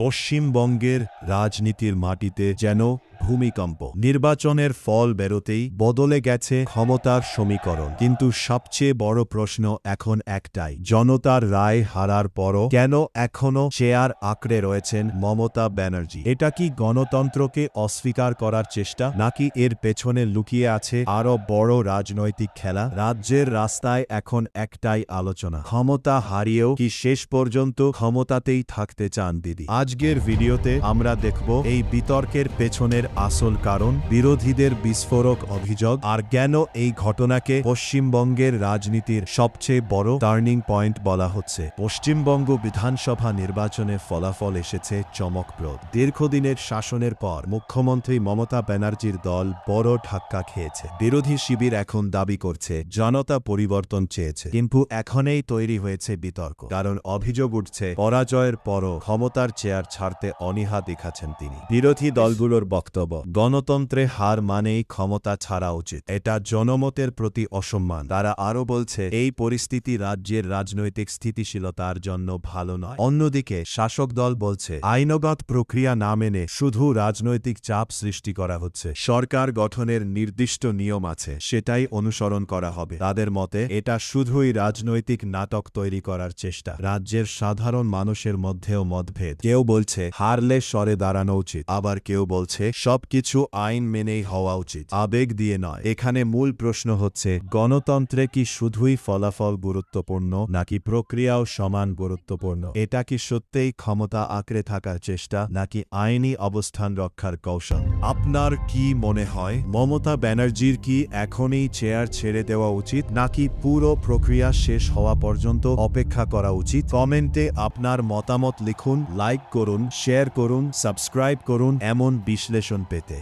পশ্চিমবঙ্গের রাজনীতির মাটিতে যেন ভূমিকম্প। নির্বাচনের ফল বেরোতেই বদলে গেছে ক্ষমতার সমীকরণ। কিন্তু সবচেয়ে বড় প্রশ্ন এখন একটাই, জনতার রায় হারার পরও কেন এখনো চেয়ার আঁকড়ে রয়েছেন মমতা ব্যানার্জি? এটা কি গণতন্ত্রকে অস্বীকার করার চেষ্টা, নাকি এর পেছনে লুকিয়ে আছে আরো বড় রাজনৈতিক খেলা? রাজ্যের রাস্তায় এখন একটাই আলোচনা, ক্ষমতা হারিয়েও কি শেষ পর্যন্ত ক্ষমতাতেই থাকতে চান দিদি? আজকের ভিডিওতে আমরা দেখব এই বিতর্কের পেছনের আসল কারণ, বিরোধীদের বিস্ফোরক অভিযোগ, আর কেন এই ঘটনাকে পশ্চিমবঙ্গের রাজনীতির সবচেয়ে বড় টার্নিং পয়েন্ট বলা হচ্ছে। পশ্চিমবঙ্গ বিধানসভা নির্বাচনে ফলাফল এসেছে চমকপ্রদ। দীর্ঘদিনের শাসনের পর মুখ্যমন্ত্রী মমতা ব্যানার্জির দল বড় ধাক্কা খেয়েছে। বিরোধী শিবির এখন দাবি করছে জনতা পরিবর্তন চেয়েছে, কিন্তু এখনই তৈরি হয়েছে বিতর্ক। কারণ অভিযোগ উঠছে পরাজয়ের পরও ক্ষমতার চেয়ার ছাড়তে অনীহা দেখাচ্ছেন তিনি। বিরোধী দলগুলোর বক্তব্য, গণতন্ত্রে হার মানেই ক্ষমতা ছাড়া উচিত, এটা জনমতের প্রতি অসম্মান। তারা আরও বলছে এই পরিস্থিতি রাজ্যের রাজনৈতিক স্থিতিশীলতার জন্য ভালো নয়। অন্যদিকে শাসক দল বলছে আইনগত প্রক্রিয়া না মেনে শুধু রাজনৈতিক চাপ সৃষ্টি করা হচ্ছে। সরকার গঠনের নির্দিষ্ট নিয়ম আছে, সেটাই অনুসরণ করা হবে। তাদের মতে এটা শুধুই রাজনৈতিক নাটক তৈরি করার চেষ্টা। রাজ্যের সাধারণ মানুষের মধ্যেও মতভেদ। কেউ বলছে হারলে সরে দাঁড়ানো উচিত, আবার কেউ বলছে সবকিছু আইন মেনেই হওয়া উচিত, আবেগ দিয়ে নয়। এখানে মূল প্রশ্ন হচ্ছে, গণতন্ত্রে কি শুধুই ফলাফল গুরুত্বপূর্ণ, নাকি প্রক্রিয়াও সমান গুরুত্বপূর্ণ? এটা কি সত্যিই ক্ষমতা আঁকড়ে থাকার চেষ্টা, নাকি আইনি অবস্থান রক্ষার কৌশল? আপনার কি মনে হয়, মমতা ব্যানার্জির কি এখনই চেয়ার ছেড়ে দেওয়া উচিত, নাকি পুরো প্রক্রিয়া শেষ হওয়া পর্যন্ত অপেক্ষা করা উচিত? কমেন্টে আপনার মতামত লিখুন, লাইক করুন, শেয়ার করুন, সাবস্ক্রাইব করুন এমন বিশ্লেষণ পেতে।